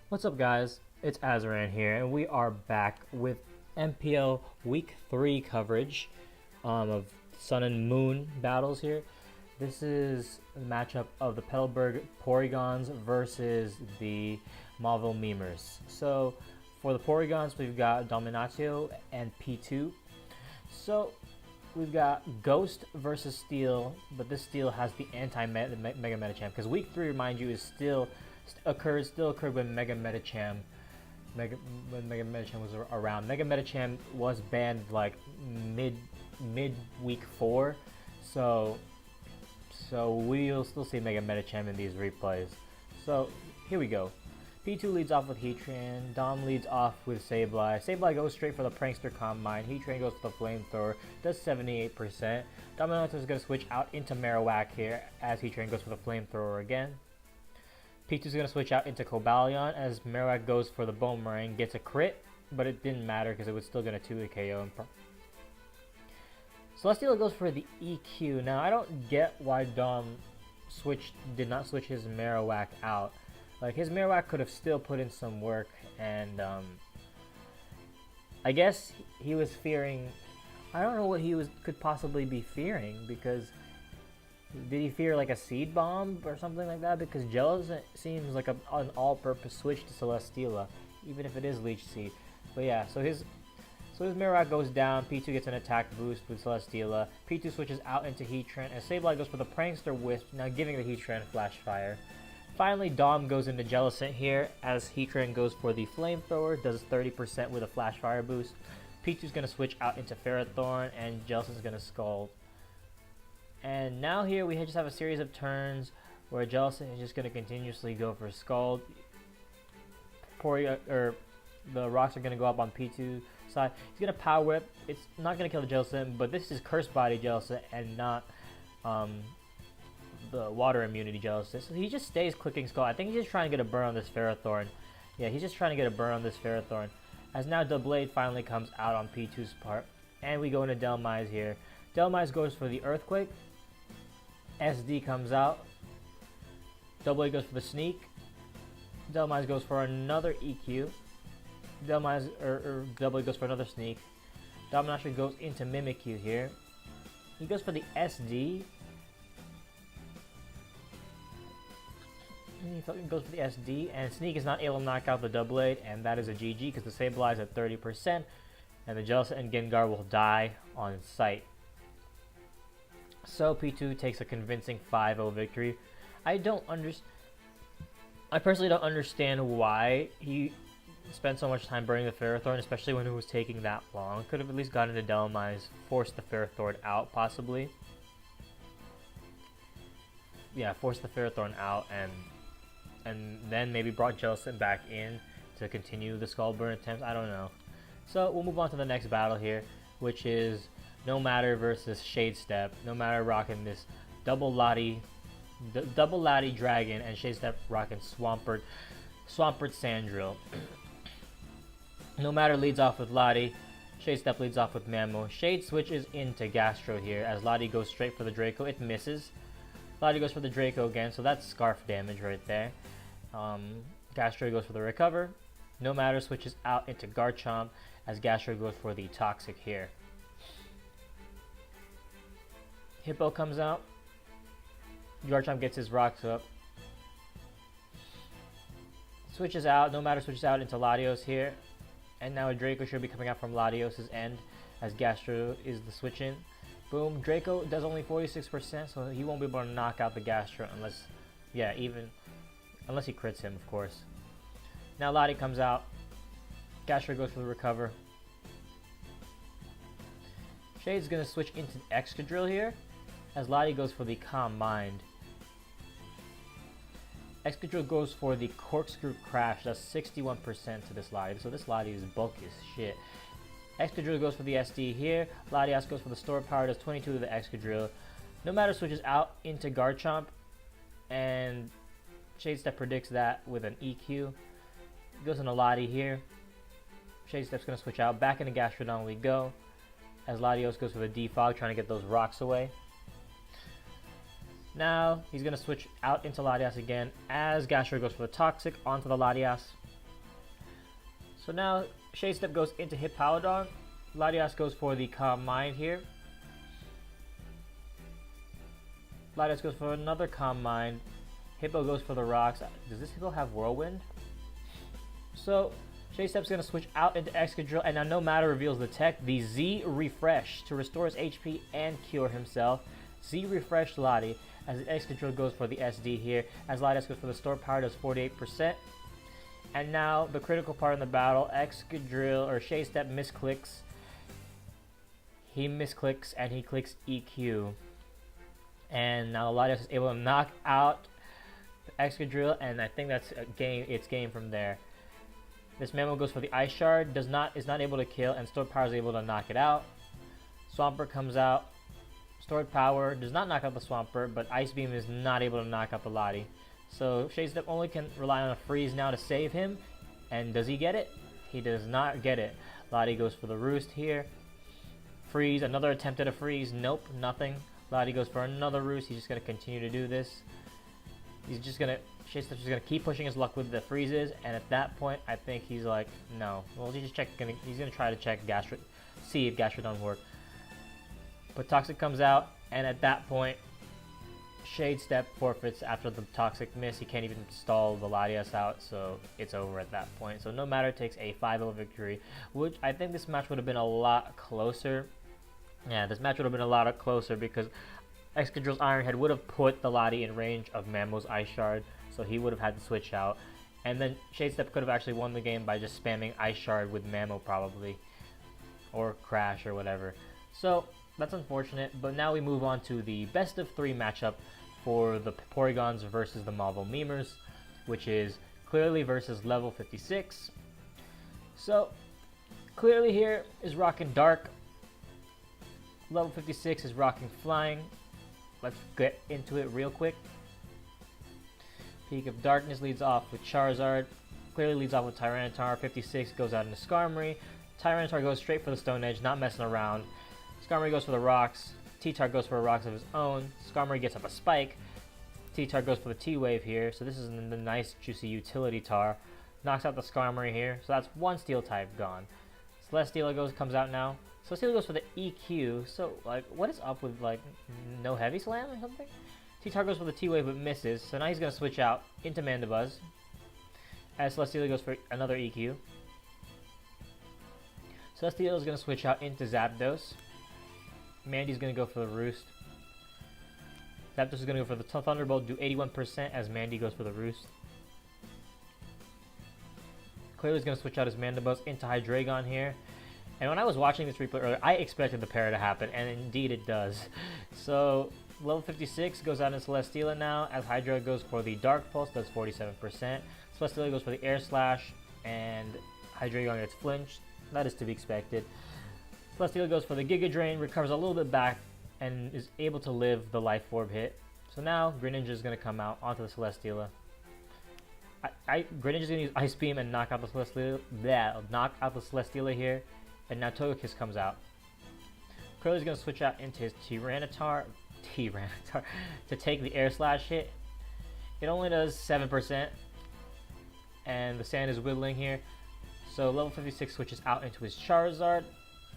What's up, guys? It's Azaran here, and we are back with MPL Week 3 coverage of Sun and Moon battles here. This is the matchup of the Petalburg Porygons versus the Mauvile Memers. So, for the Porygons, we've got Dominatio and P2. So, we've got Ghost versus Steel, but this Steel has the anti-Mega Metachamp, because Week 3, remind you, is still occurred when Mega Metachamp was around. Mega Metachamp was banned like mid week 4, so we'll still see Mega Metachamp in these replays. So here we go. P2 leads off with Heatran, Dom leads off with Sableye. Sableye goes straight for the Prankster Combine, Heatran goes for the Flamethrower, does 78%. Dominator is going to switch out into Marowak here as Heatran goes for the Flamethrower again. P2 is going to switch out into Cobalion as Marowak goes for the Boomerang, gets a crit, but it didn't matter because it was still going to 2-hit KO. Celesteela goes for the EQ. Now, I don't get why Dom did not switch his Marowak out. Like, his Marowak could have still put in some work, and I guess he was fearing. I don't know what he could possibly be fearing, because did he fear like a Seed Bomb or something like that? Because Jellicent seems like an all-purpose switch to Celesteela, even if it is Leech Seed. But yeah, so his Marowak goes down. P2 gets an attack boost with Celesteela. P2 switches out into Heatran, and Sableye goes for the Prankster Wisp, now giving the Heatran Flash Fire. Finally, Dom goes into Jellicent here as Heatran goes for the Flamethrower, does 30% with a Flash Fire boost. P2's going to switch out into Ferrothorn, and Jellicent's going to Scald. And now here we just have a series of turns where Jellicent is just going to continuously go for Scald. The rocks are going to go up on P2 side. He's going to Power Whip. It's not going to kill the Jellicent, but this is Curse Body Jellicent and not the Water Immunity Jellicent. So he just stays clicking Scald. I think he's just trying to get a burn on this Ferrothorn. Yeah, he's just trying to get a burn on this Ferrothorn. As now Doublade finally comes out on P2's part. And we go into Delmise here. Delmise goes for the Earthquake. SD comes out. Doublade goes for the Sneak. Delmise goes for another EQ. Doublade goes for another Sneak. Dominatrix goes into Mimikyu here. He goes for the SD. He goes for the SD, and Sneak is not able to knock out the Doublade, and that is a GG because the Sableye is at 30%, and the Jellicent and Gengar will die on sight. So P2 takes a convincing 5-0 victory. I personally don't understand why he spent so much time burning the Ferrothorn, especially when it was taking that long. Could have at least gotten into Delmise, forced the Ferrothorn out, possibly. Yeah, forced the Ferrothorn out, and then maybe brought Jellicent back in to continue the Skull Burn attempts. I don't know. So we'll move on to the next battle here, which is No Matter versus Shade Step. No Matter rocking this double Lottie Dragon, and Shade Step rocking Swampert Sandrill. No Matter leads off with Lottie. Shade Step leads off with Mammo. Shade switches into Gastro here as Lottie goes straight for the Draco. It misses. Lottie goes for the Draco again, so that's Scarf damage right there. Gastro goes for the Recover. No Matter switches out into Garchomp as Gastro goes for the Toxic here. Hippo comes out. Garchomp gets his rocks up. Switches out. No Matter switches out into Latios here. And now a Draco should be coming out from Latios' end as Gastro is the switch in. Boom. Draco does only 46%, so he won't be able to knock out the Gastro unless he crits him, of course. Now Lottie comes out. Gastro goes for the Recover. Shade's going to switch into Excadrill here as Lottie goes for the Calm Mind. Excadrill goes for the Corkscrew Crash, does 61% to this Lottie, so this Lottie is bulky as shit. Excadrill goes for the SD here. Latias goes for the Store Power, does 22 to the Excadrill. No Matter switches out into Garchomp, and Shade Step predicts that with an EQ. Goes into Lottie here. Shade Step's going to switch out. Back into Gastrodon we go, as Latios goes for the Defog, trying to get those rocks away. Now he's going to switch out into Latias again as Gastro goes for the Toxic onto the Latias. So now Shade Step goes into Hippowdon. Latias goes for the Calm Mind here. Latias goes for another Calm Mind. Hippo goes for the Rocks. Does this Hippo have Whirlwind? So Shade Step's going to switch out into Excadrill, and now No Matter reveals the tech, the Z Refresh, to restore his HP and cure himself. Z Refresh Lati, as the Excadrill goes for the SD here, as Latias goes for the Store Power, does 48%. And now the critical part in the battle, Excadrill, or Shade Step misclicks. He misclicks and he clicks EQ. And now Latias is able to knock out the Excadrill, and I think that's a game. It's game from there. This Memo goes for the Ice Shard, is not able to kill, and Stored Power is able to knock it out. Swampert comes out. Stored Power does not knock out the Swampert, but Ice Beam is not able to knock out the Lati. So Shade Step only can rely on a Freeze now to save him. And does he get it? He does not get it. Lati goes for the Roost here. Freeze, another attempt at a Freeze. Nope, nothing. Lati goes for another Roost. He's just going to continue to do this. Shade Step's just gonna keep pushing his luck with the freezes, and at that point, I think he's like, no. Well, he's gonna try to check Gastro, see if Gastrodon work. But Toxic comes out, and at that point, Shade Step forfeits after the Toxic miss. He can't even stall the Latias out, so it's over at that point. So No Matter takes a 5-0 victory, which I think this match would have been a lot closer. Yeah, this match would have been a lot closer because Excadrill's Iron Head would have put the Lati in range of Mamo's Ice Shard, so he would have had to switch out. And then Shade Step could have actually won the game by just spamming Ice Shard with Mamo probably. Or Crash or whatever. So that's unfortunate, but now we move on to the best of 3 matchup for the Porygons versus the Mauvile Memers, which is Clearly versus level 56. So Clearly here is rocking Dark. Level 56 is rocking Flying. Let's get into it real quick. Peak of Darkness leads off with Charizard. Clearly leads off with Tyranitar. 56 goes out into Skarmory. Tyranitar goes straight for the Stone Edge, not messing around. Skarmory goes for the Rocks. T-Tar goes for a Rocks of his own. Skarmory gets up a Spike. T-Tar goes for the T-Wave here. So this is the nice, juicy utility Tar. Knocks out the Skarmory here. So that's one Steel type gone. Celesteela comes out now. Celesteela goes for the EQ. So, like, what is up with, like, no Heavy Slam or something? T-Tar goes for the T-Wave but misses. So now he's going to switch out into Mandibuzz. As Celesteela goes for another EQ. Celesteela is going to switch out into Zapdos. Mandy's going to go for the Roost. Zapdos is going to go for the Thunderbolt, do 81% as Mandy goes for the Roost. Clearly is going to switch out his Mandibuzz into Hydreigon here. And when I was watching this replay earlier, I expected the pair to happen, and indeed it does. So, level 56 goes out in Celesteela now, as Hydra goes for the Dark Pulse, does 47%. Celesteela goes for the Air Slash, and Hydreigon gets flinched. That is to be expected. Celesteela goes for the Giga Drain, recovers a little bit back, and is able to live the Life Orb hit. So now, Greninja is going to come out onto the Celesteela. Greninja is going to use Ice Beam and knock out the Celesteela here. And now Togekiss comes out. Curly's going to switch out into his Tyranitar to take the Air Slash hit. It only does 7%. And the sand is whittling here. So level 56 switches out into his Charizard.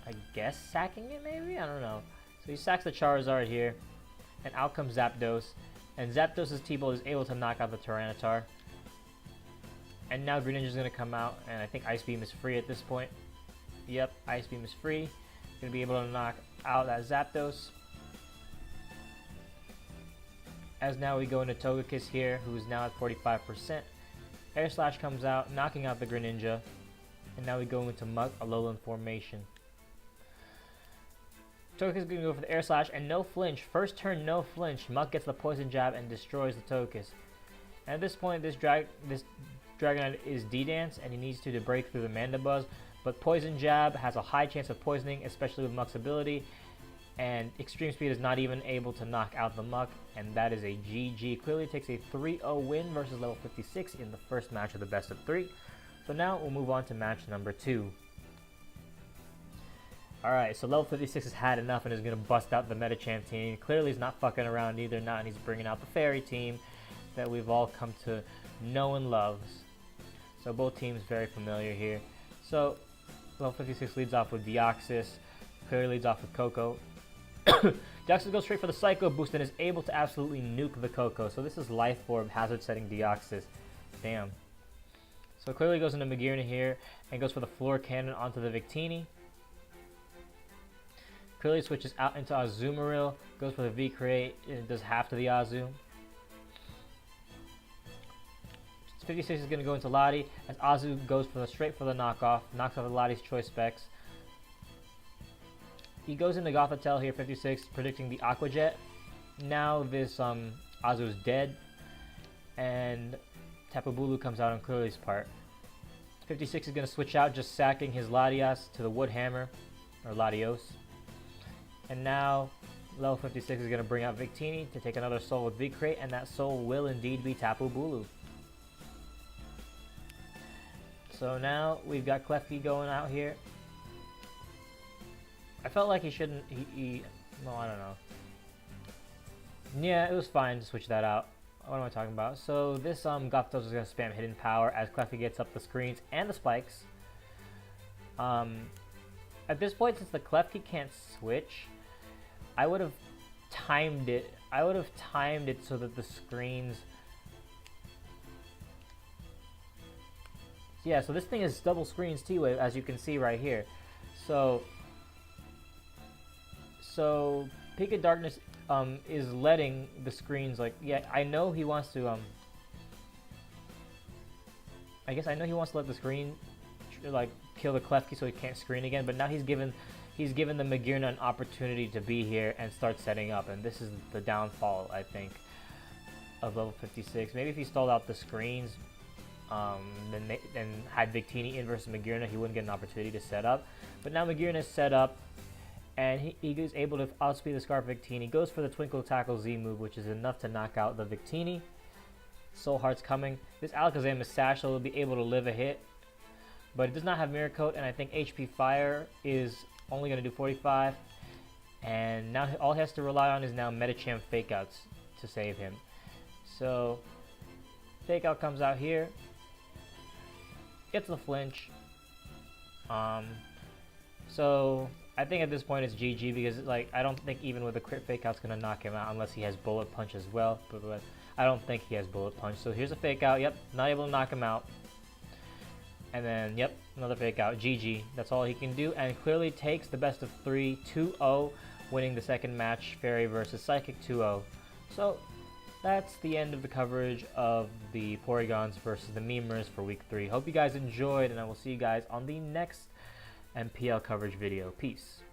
I guess sacking it maybe? I don't know. So he sacks the Charizard here. And out comes Zapdos. And Zapdos' T-Bolt is able to knock out the Tyranitar. And now Greninja is going to come out. And I think Ice Beam is free at this point. Yep, Ice Beam is free. Going to be able to knock out that Zapdos. As now we go into Togekiss here, who's now at 45%. Air Slash comes out, knocking out the Greninja. And now we go into Muk, Alolan formation. Togekiss is going to go for the Air Slash and no flinch. First turn, no flinch. Muk gets the Poison Jab and destroys the Togekiss. And at this point, this Dragonite is D-Dance, and he needs to break through the Mandibuzz. But Poison Jab has a high chance of poisoning, especially with Muk's ability. And Extreme Speed is not even able to knock out the Muk, and that is a GG. Clearly takes a 3-0 win versus level 56 in the first match of the best of 3. So now we'll move on to match number 2. Alright, so level 56 has had enough and is going to bust out the Metachamp team. Clearly he's not fucking around either, and he's bringing out the Fairy team that we've all come to know and love. So both teams very familiar here. So level 56 leads off with Deoxys, clearly leads off with Coco. Deoxys goes straight for the Psycho Boost and is able to absolutely nuke the Coco. So this is Life Orb, hazard setting Deoxys. Damn. So clearly goes into Magearna here and goes for the Floor Cannon onto the Victini. Clearly switches out into Azumarill, goes for the V-Create, and it does half to the Azu. 56 is going to go into Lottie, as Azu goes for straight for the knockoff, knocks off Lottie's Choice Specs. He goes into Gothitelle here, 56, predicting the Aqua Jet. Now this Azu is dead, and Tapu Bulu comes out on Clearly's part. 56 is going to switch out, just sacking his Latias to the Wood Hammer, or Latios. And now, level 56 is going to bring out Victini to take another soul with V-Crate, and that soul will indeed be Tapu Bulu. So now, we've got Klefki going out here. I felt like he shouldn't, well, I don't know. Yeah, it was fine to switch that out. What am I talking about? So this Gothitelle is going to spam Hidden Power as Klefki gets up the screens and the spikes. At this point, since the Klefki can't switch, I would have timed it. I would have timed it so that the screens. Yeah, so this thing is double screens T-Wave, as you can see right here. So Peak of Darkness is letting the screens, like, yeah, I know he wants to I guess I know he wants to let the screen like kill the Klefki so he can't screen again, but now he's given the Magearna an opportunity to be here and start setting up, and this is the downfall, I think, of level 56. Maybe if he stalled out the screens then had Victini in versus Magearna, he wouldn't get an opportunity to set up. But now Magearna is set up, and he is able to outspeed the Scarf Victini. Goes for the Twinkle Tackle Z move, which is enough to knock out the Victini. Soul Heart's coming. This Alakazam Satchel will be able to live a hit, but it does not have Mirror Coat, and I think HP Fire is only going to do 45. And now all he has to rely on is now Metachamp Fake Outs to save him. So Fake Out comes out here, gets the flinch. So I think at this point it's GG, because like I don't think even with a crit Fake Out's gonna knock him out unless he has Bullet Punch as well. But I don't think he has Bullet Punch. So here's a Fake Out. Yep, not able to knock him out. And then yep, another Fake Out. GG. That's all he can do, and clearly takes the best of 3, 2-0, winning the second match, Fairy versus Psychic 2-0. So that's the end of the coverage of the Porygons versus the Memers for week 3. Hope you guys enjoyed, and I will see you guys on the next MPL coverage video. Peace.